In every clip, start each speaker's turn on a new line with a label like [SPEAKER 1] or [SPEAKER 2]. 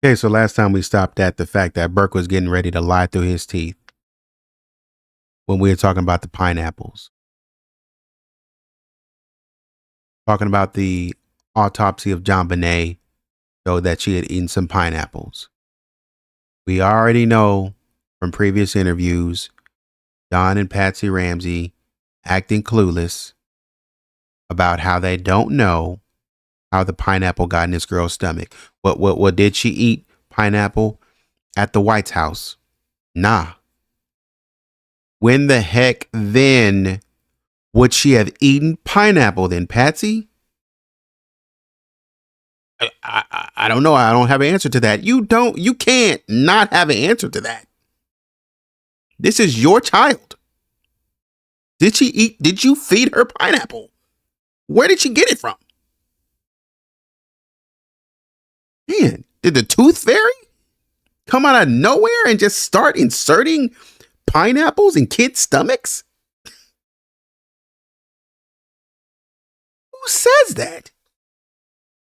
[SPEAKER 1] Okay, so last time we stopped at the fact that Burke was getting ready to lie through his teeth when we were talking about the pineapples, talking about the autopsy of JonBenet showed that she had eaten some pineapples. We already know from previous interviews, Don and Patsy Ramsey acting clueless about how they don't know how the pineapple got in this girl's stomach. What did she eat pineapple at the White House? Nah. When the heck then would she have eaten pineapple then, Patsy? I don't know. I don't have an answer to that. You can't not have an answer to that. This is your child. Did you feed her pineapple? Where did she get it from? Man, did the tooth fairy come out of nowhere and just start inserting pineapples in kids' stomachs? Who says that?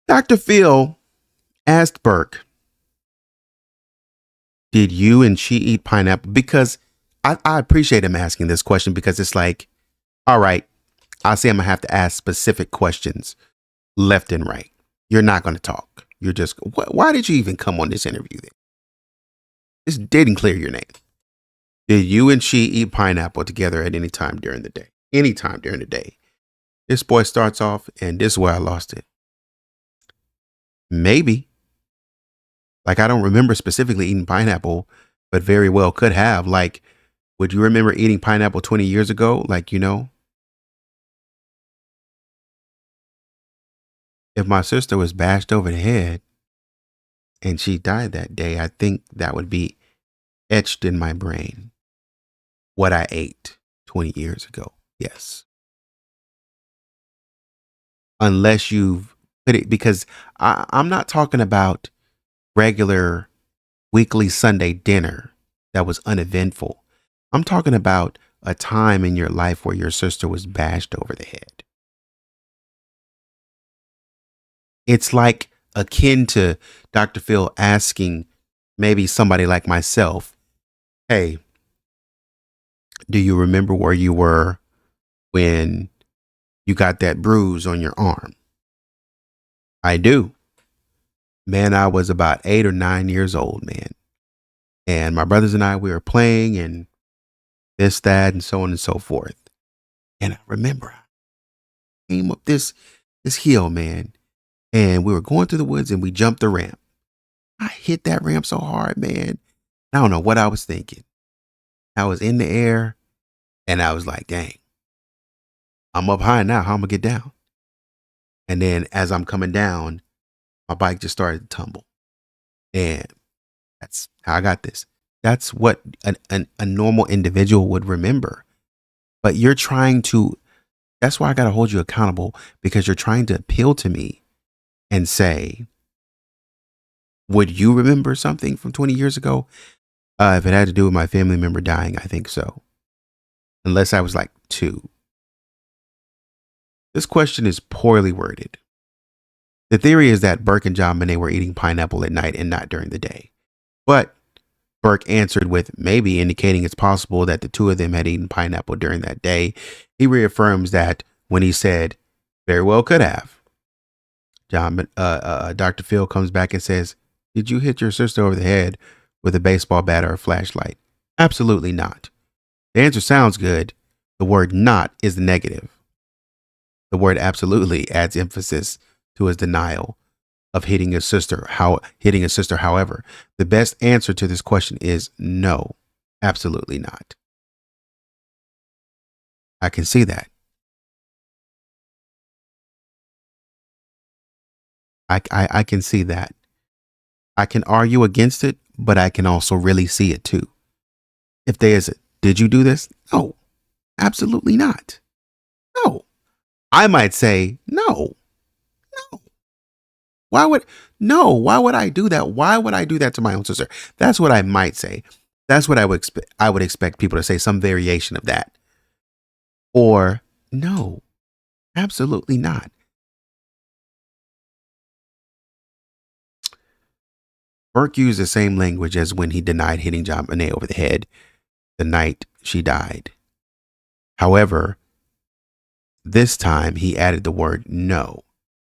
[SPEAKER 1] Dr. Phil asked Burke, did you and she eat pineapple? Because I appreciate him asking this question because it's like, all right, I say I'm going to have to ask specific questions left and right. You're not going to talk. You're just, why did you even come on this interview then? This didn't clear your name. Did you and she eat pineapple together at any time during the day? Anytime during the day. This boy starts off, and this is where I lost it. Maybe. Like, I don't remember specifically eating pineapple, but very well could have. Like, would you remember eating pineapple 20 years ago? Like, if my sister was bashed over the head and she died that day, I think that would be etched in my brain. What I ate 20 years ago. Yes. Unless you've put it, because I'm not talking about regular weekly Sunday dinner that was uneventful. I'm talking about a time in your life where your sister was bashed over the head. It's like akin to Dr. Phil asking maybe somebody like myself, hey, do you remember where you were when you got that bruise on your arm? I do. Man, I was about 8 or 9 years old, man. And my brothers and I, we were playing and this, that, and so on and so forth. And I remember I came up this hill, man, and we were going through the woods and we jumped the ramp. I hit that ramp so hard, man. I don't know what I was thinking. I was in the air and I was like, dang, I'm up high now. How am I gonna get down? And then as I'm coming down, my bike just started to tumble. And that's how I got this. That's what a normal individual would remember. But you're trying to, that's why I got to hold you accountable because you're trying to appeal to me and say, would you remember something from 20 years ago? If it had to do with my family member dying, I think so. Unless I was like 2. This question is poorly worded. The theory is that Burke and JonBenet were eating pineapple at night and not during the day. But Burke answered with maybe indicating it's possible that the two of them had eaten pineapple during that day. He reaffirms that when he said, very well could have. Dr. Phil comes back and says, did you hit your sister over the head with a baseball bat or a flashlight? Absolutely not. The answer sounds good. The word not is the negative. The word absolutely adds emphasis to his denial of hitting his sister. However, the best answer to this question is no, absolutely not. I can see that. I can see that. I can argue against it, but I can also really see it too. If there is a, did you do this? No, absolutely not. No. I might say, no, no. Why would I do that? Why would I do that to my own sister? That's what I might say. That's what I would expect people to say, some variation of that. Or no, absolutely not. Burke used the same language as when he denied hitting JonBenet over the head the night she died. However, this time he added the word no.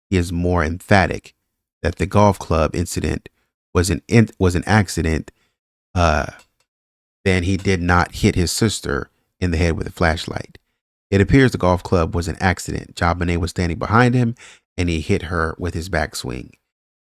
[SPEAKER 1] He is more emphatic that the golf club incident was an accident than he did not hit his sister in the head with a flashlight. It appears the golf club was an accident. JonBenet was standing behind him and he hit her with his backswing.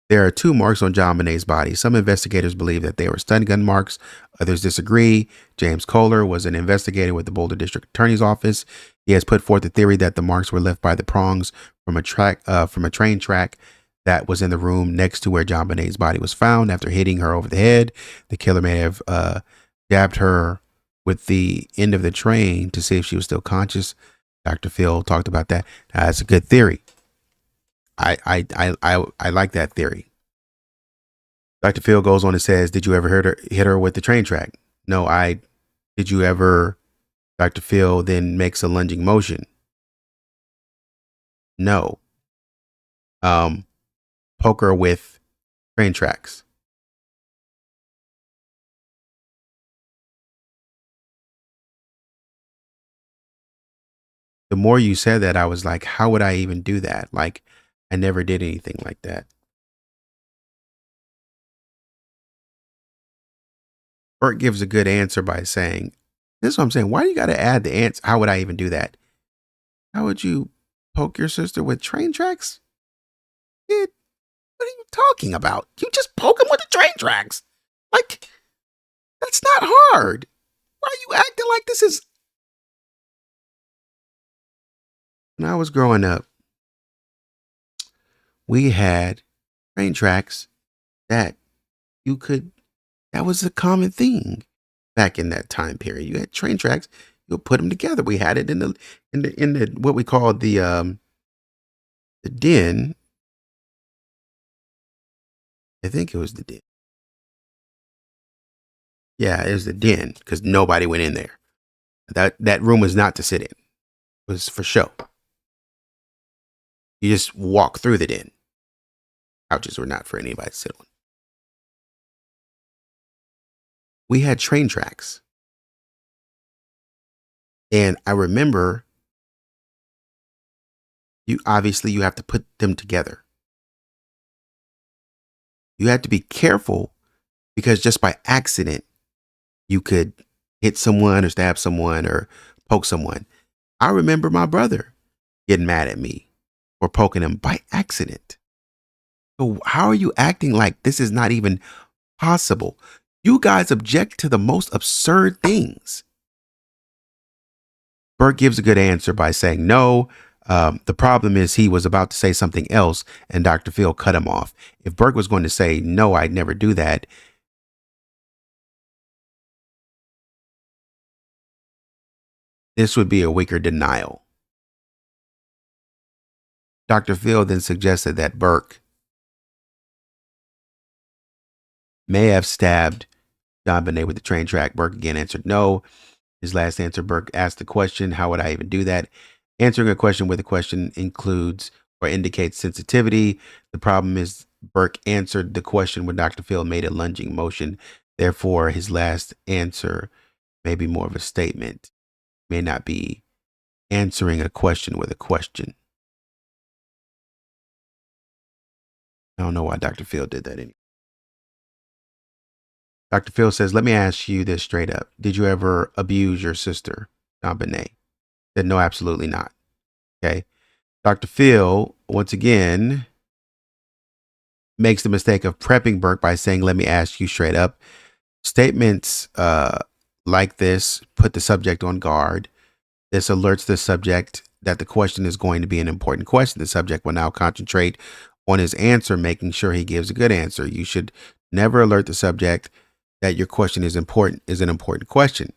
[SPEAKER 1] There are 2 marks on JonBenet's body. Some investigators believe that they were stun gun marks. Others disagree. James Kohler was an investigator with the Boulder District Attorney's Office. He has put forth the theory that the marks were left by the prongs from a train track that was in the room next to where JonBenet's body was found. After hitting her over the head, the killer may have jabbed her with the end of the train to see if she was still conscious. Dr. Phil talked about that. That's a good theory. I like that theory. Dr. Phil goes on and says, did you ever hit her with the train track? No, did you ever? Dr. Phil then makes a lunging motion. No. Poke her with train tracks. The more you said that, I was like, how would I even do that? Like, I never did anything like that. Burke gives a good answer by saying, this is what I'm saying. Why do you got to add the answer? How would I even do that? How would you poke your sister with train tracks? Kid, what are you talking about? You just poke him with the train tracks. Like, that's not hard. Why are you acting like this is... When I was growing up, we had train tracks that was a common thing back in that time period. You had train tracks, you'll put them together. We had it in the what we call the den. I think it was the den. Yeah, it was the den because nobody went in there. That room was not to sit in. It was for show. You just walk through the den. Couches were not for anybody to sit on. We had train tracks. And I remember you have to put them together. You had to be careful because just by accident, you could hit someone or stab someone or poke someone. I remember my brother getting mad at me for poking him by accident. So how are you acting like this is not even possible? You guys object to the most absurd things. Burke gives a good answer by saying no. The problem is he was about to say something else and Dr. Phil cut him off. If Burke was going to say, no, I'd never do that, this would be a weaker denial. Dr. Phil then suggested that Burke may have stabbed JonBenet with the train track. Burke again answered no. His last answer, Burke asked the question, how would I even do that? Answering a question with a question includes or indicates sensitivity. The problem is Burke answered the question when Dr. Phil made a lunging motion. Therefore, his last answer may be more of a statement. May not be answering a question with a question. I don't know why Dr. Phil did that anyway. Dr. Phil says, let me ask you this straight up. Did you ever abuse your sister, JonBenet? Said, no, absolutely not. Okay. Dr. Phil, once again, makes the mistake of prepping Burke by saying, let me ask you straight up. Statements like this put the subject on guard. This alerts the subject that the question is going to be an important question. The subject will now concentrate on his answer, making sure he gives a good answer. You should never alert the subject that your question is an important question.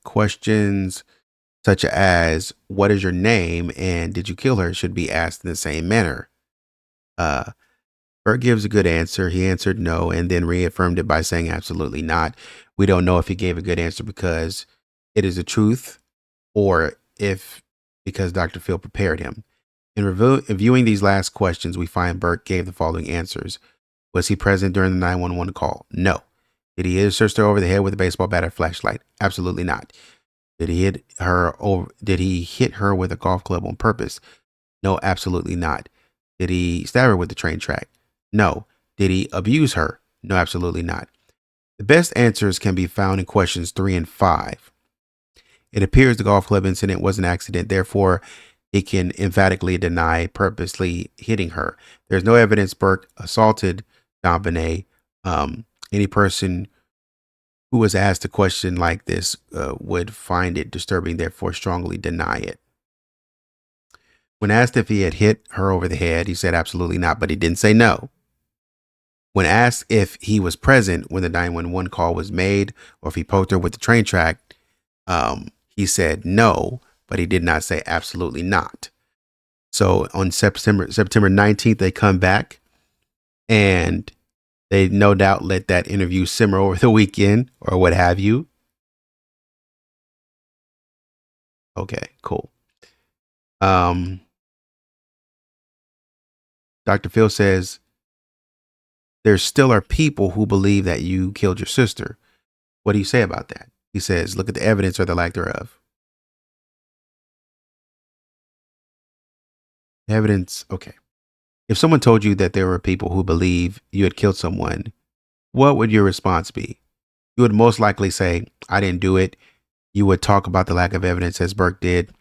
[SPEAKER 1] Questions such as, what is your name and did you kill her, should be asked in the same manner. Burke gives a good answer. He answered no and then reaffirmed it by saying absolutely not. We don't know if he gave a good answer because it is the truth or if because Dr. Phil prepared him. In reviewing these last questions, we find Burke gave the following answers. Was he present during the 911 call? No. Did he hit his sister over the head with a baseball bat or flashlight? Absolutely not. Did he hit her with a golf club on purpose? No, absolutely not. Did he stab her with the train track? No. Did he abuse her? No, absolutely not. The best answers can be found in questions 3 and 5. It appears the golf club incident was an accident, therefore he can emphatically deny purposely hitting her. There's no evidence Burke assaulted JonBenet. Any person who was asked a question like this would find it disturbing, therefore strongly deny it. When asked if he had hit her over the head, he said absolutely not, but he didn't say no. When asked if he was present when the 911 call was made or if he poked her with the train track, he said no, but he did not say absolutely not. So on September 19th, they come back and they no doubt let that interview simmer over the weekend or what have you. Okay, cool. Dr. Phil says, there still are people who believe that you killed your sister. What do you say about that? He says, look at the evidence or the lack thereof. Evidence. Okay. If someone told you that there were people who believe you had killed someone, what would your response be? You would most likely say, I didn't do it. You would talk about the lack of evidence as Burke did.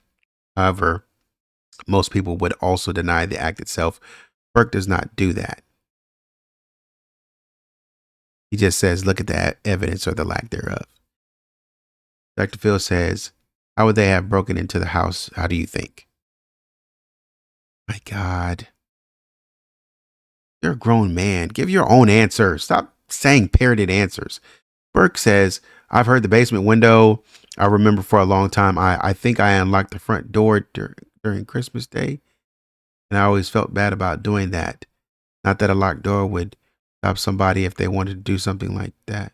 [SPEAKER 1] However, most people would also deny the act itself. Burke does not do that. He just says, look at the evidence or the lack thereof. Dr. Phil says, how would they have broken into the house? How do you think? My God. You're a grown man. Give your own answer. Stop saying parroted answers. Burke says, I've heard the basement window. I remember for a long time, I think I unlocked the front door during Christmas Day. And I always felt bad about doing that. Not that a locked door would stop somebody if they wanted to do something like that.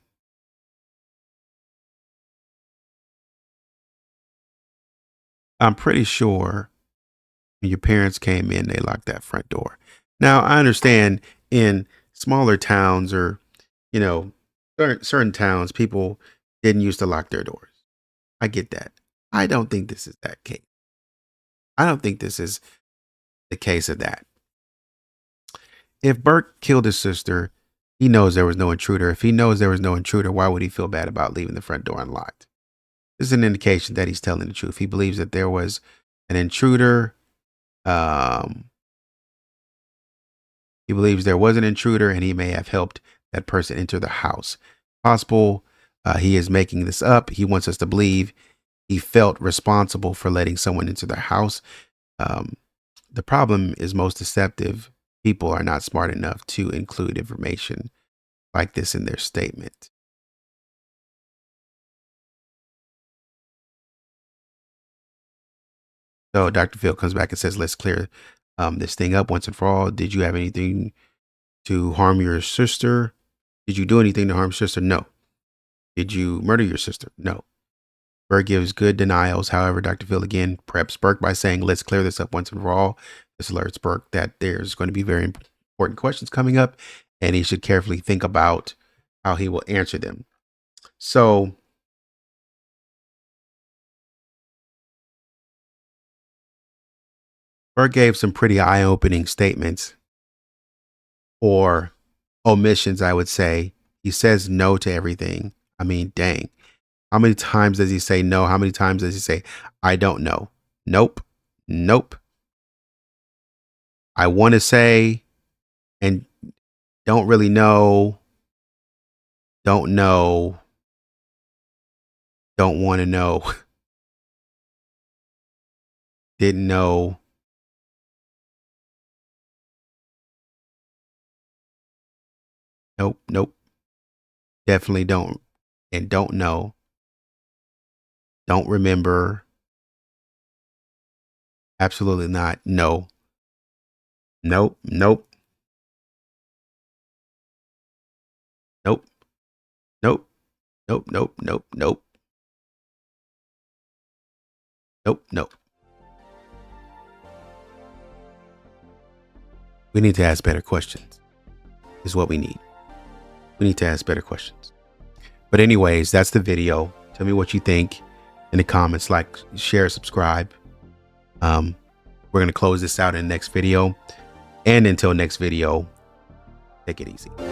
[SPEAKER 1] I'm pretty sure when your parents came in, they locked that front door. Now, I understand in smaller towns or, certain towns, people didn't used to lock their doors. I get that. I don't think this is that case. I don't think this is the case of that. If Burke killed his sister, he knows there was no intruder. If he knows there was no intruder, why would he feel bad about leaving the front door unlocked? This is an indication that he's telling the truth. He believes that there was an intruder. He believes there was an intruder and he may have helped that person enter the house. Possible he is making this up. He wants us to believe he felt responsible for letting someone into the house. The problem is most deceptive people are not smart enough to include information like this in their statement. So Dr. Phil comes back and says, let's clear this thing up once and for all. Did you have anything to harm your sister? Did you do anything to harm your sister? No. Did you murder your sister? No. Burke gives good denials. However, Dr. Phil again preps Burke by saying, let's clear this up once and for all. This alerts Burke that there's going to be very important questions coming up, and he should carefully think about how he will answer them. So Burke gave some pretty eye-opening statements or omissions, I would say. He says no to everything. I mean, dang. How many times does he say no? How many times does he say, I don't know? Nope. Nope. I want to say and don't really know. Don't know. Don't want to know. Didn't know. Nope. Nope. Definitely don't. And don't know. Don't remember. Absolutely not. No. Nope. Nope. Nope. Nope. Nope. Nope. Nope. Nope. Nope. Nope. We need to ask better questions is what we need. We need to ask better questions. But anyways, that's the video. Tell me what you think in the comments. Like, share, subscribe. We're going to close this out in the next video. And until next video, take it easy.